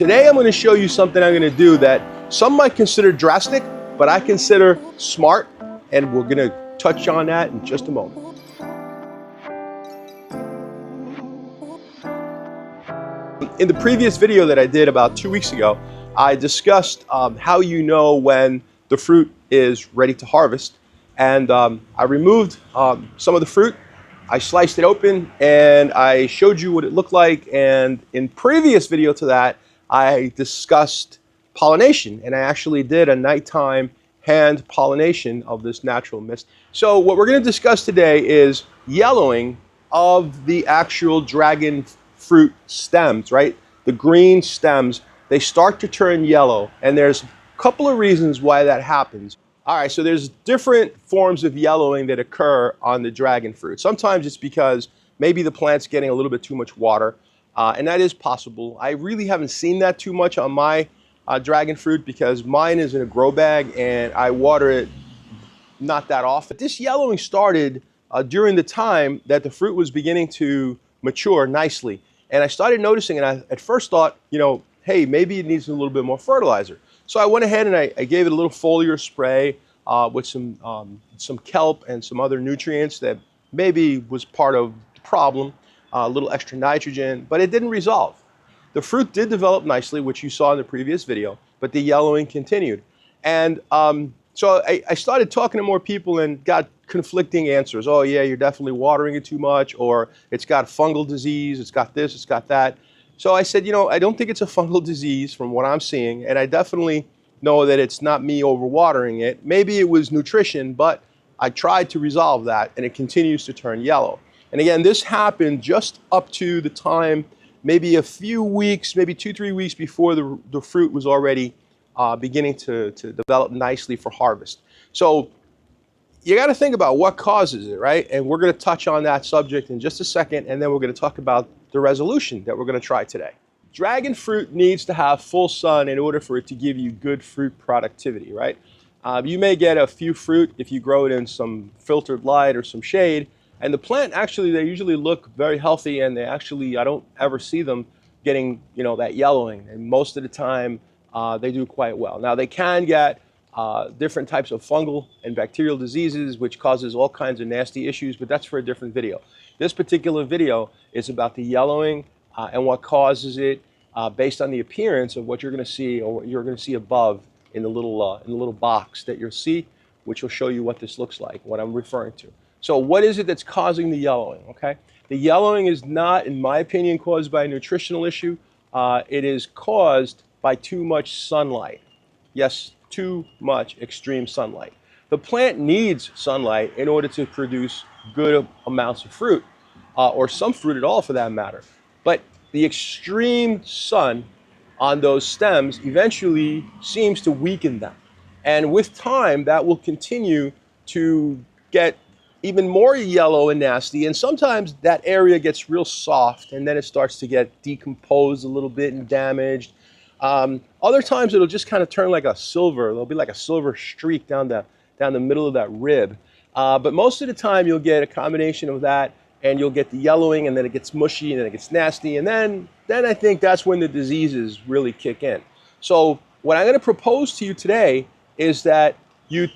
Today I'm going to show you something I'm going to do that some might consider drastic, but I consider smart, and we're going to touch on that in just a moment. In the previous video that I did about 2 weeks ago, I discussed how you know when the fruit is ready to harvest, and I removed some of the fruit. I sliced it open and I showed you what it looked like, and in previous video to that I discussed pollination, and I actually did a nighttime hand pollination of this natural mist. So what we're going to discuss today is yellowing of the actual dragon fruit stems, right? The green stems, they start to turn yellow, and there's a couple of reasons why that happens. All right, so there's different forms of yellowing that occur on the dragon fruit. Sometimes it's because maybe the plant's getting a little bit too much water, and that is possible. I really haven't seen that too much on my dragon fruit because mine is in a grow bag and I water it not that often. This yellowing started during the time that the fruit was beginning to mature nicely. And I started noticing, and I at first thought, hey, maybe it needs a little bit more fertilizer. So I went ahead and I gave it a little foliar spray with some kelp and some other nutrients that maybe was part of the problem, a little extra nitrogen, but it didn't resolve. The fruit did develop nicely, which you saw in the previous video, but the yellowing continued. And so I started talking to more people and got conflicting answers. Oh yeah, you're definitely watering it too much, or it's got fungal disease, it's got this, it's got that. So I said, I don't think it's a fungal disease from what I'm seeing, and I definitely know that it's not me overwatering it. Maybe it was nutrition, but I tried to resolve that, and it continues to turn yellow. And again, this happened just up to the time, maybe a few weeks, maybe 2-3 weeks before the fruit was already beginning to develop nicely for harvest. So you got to think about what causes it, right? And we're going to touch on that subject in just a second, and then we're going to talk about the resolution that we're going to try today. Dragon fruit needs to have full sun in order for it to give you good fruit productivity, right? You may get a few fruit if you grow it in some filtered light or some shade, and the plant actually, they usually look very healthy, and they actually, I don't ever see them getting, that yellowing, and most of the time they do quite well. Now they can get different types of fungal and bacterial diseases, which causes all kinds of nasty issues, but that's for a different video. This particular video is about the yellowing and what causes it based on the appearance of what you're going to see, or what you're going to see above in the little box that you'll see, which will show you what this looks like, what I'm referring to. So what is it that's causing the yellowing, okay? The yellowing is not, in my opinion, caused by a nutritional issue. It is caused by too much sunlight. Yes, too much extreme sunlight. The plant needs sunlight in order to produce good amounts of fruit, or some fruit at all for that matter. But the extreme sun on those stems eventually seems to weaken them. And with time, that will continue to get even more yellow and nasty, and sometimes that area gets real soft, and then it starts to get decomposed a little bit and damaged. Other times it'll just kind of turn like a silver. There'll be like a silver streak down the middle of that rib. But most of the time you'll get a combination of that, and you'll get the yellowing, and then it gets mushy, and then it gets nasty, and then I think that's when the diseases really kick in. So what I'm going to propose to you today is that you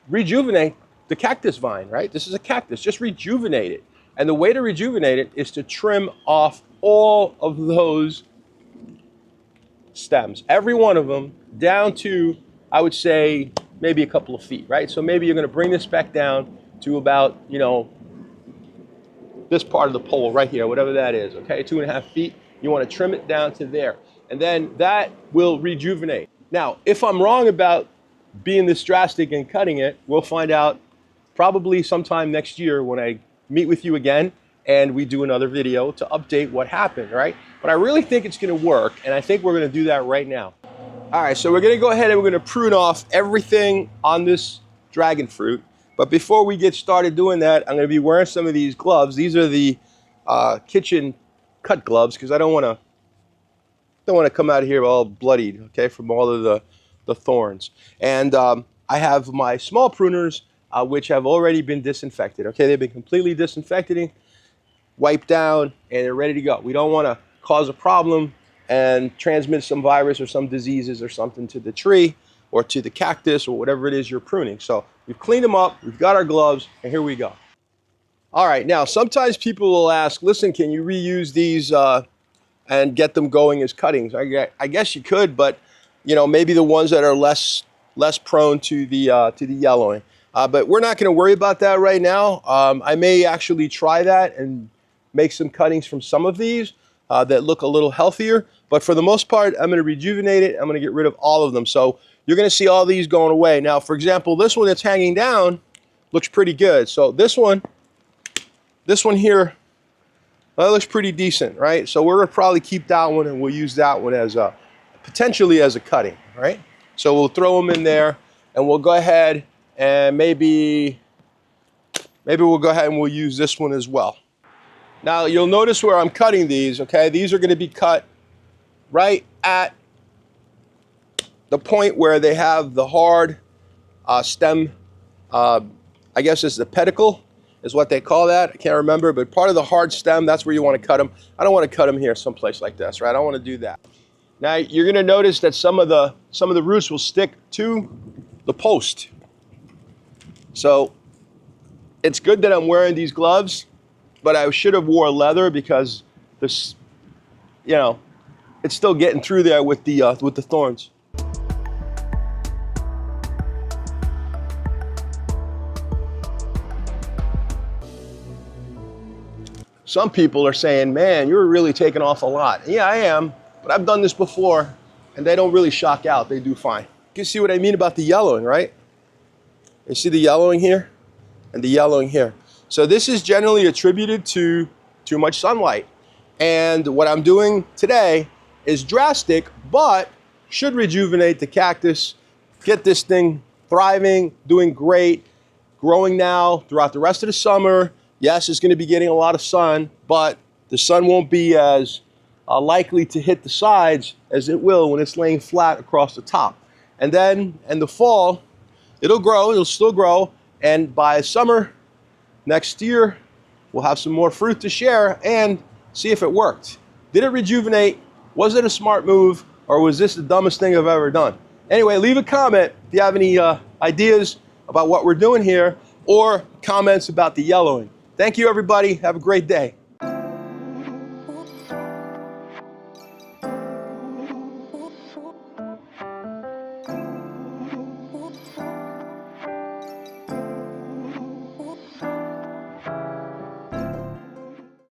rejuvenate the cactus vine, right? This is a cactus. Just rejuvenate it. And the way to rejuvenate it is to trim off all of those stems, every one of them, down to, I would say, maybe a couple of feet, right? So maybe you're going to bring this back down to about, this part of the pole right here, whatever that is, okay? 2.5 feet. You want to trim it down to there. And then that will rejuvenate. Now, if I'm wrong about being this drastic and cutting it, we'll find out probably sometime next year when I meet with you again and we do another video to update what happened, right? But I really think it's going to work, and I think we're going to do that right now. All right, so we're going to go ahead and we're going to prune off everything on this dragon fruit. But before we get started doing that, I'm going to be wearing some of these gloves. These are the kitchen cut gloves, because I don't want to come out of here all bloodied, okay, from all of the thorns. And I have my small pruners, which have already been disinfected. Okay, they've been completely disinfected, wiped down, and they're ready to go. We don't want to cause a problem and transmit some virus or some diseases or something to the tree or to the cactus or whatever it is you're pruning. So we've cleaned them up, we've got our gloves, and here we go. All right, now sometimes people will ask, listen, can you reuse these and get them going as cuttings? I guess you could, but maybe the ones that are less prone to the yellowing. But we're not going to worry about that right now. I may actually try that and make some cuttings from some of these that look a little healthier. But for the most part, I'm going to rejuvenate it. I'm going to get rid of all of them. So you're going to see all these going away. Now, for example, this one that's hanging down looks pretty good. So this one here, that looks pretty decent, right? So we're going to probably keep that one, and we'll use that one as potentially as a cutting, right? So we'll throw them in there, and we'll go ahead and maybe we'll go ahead and we'll use this one as well. Now you'll notice where I'm cutting these, okay? These are going to be cut right at the point where they have the hard stem, I guess it's the pedicle is what they call that. I can't remember, but part of the hard stem, that's where you want to cut them. I don't want to cut them here someplace like this, right? I don't want to do that. Now you're going to notice that some of the roots will stick to the post. So it's good that I'm wearing these gloves, but I should have wore leather because this, it's still getting through there with the thorns. Some people are saying, man, you're really taking off a lot. Yeah, I am, but I've done this before, and they don't really shock out. They do fine. You can see what I mean about the yellowing, right? You see the yellowing here and the yellowing here. So this is generally attributed to too much sunlight. And what I'm doing today is drastic, but should rejuvenate the cactus, get this thing thriving, doing great, growing now throughout the rest of the summer. Yes, it's going to be getting a lot of sun, but the sun won't be as likely to hit the sides as it will when it's laying flat across the top. And then in the fall, it'll grow, it'll still grow, and by summer next year, we'll have some more fruit to share and see if it worked. Did it rejuvenate? Was it a smart move, or was this the dumbest thing I've ever done? Anyway, leave a comment if you have any ideas about what we're doing here, or comments about the yellowing. Thank you, everybody. Have a great day.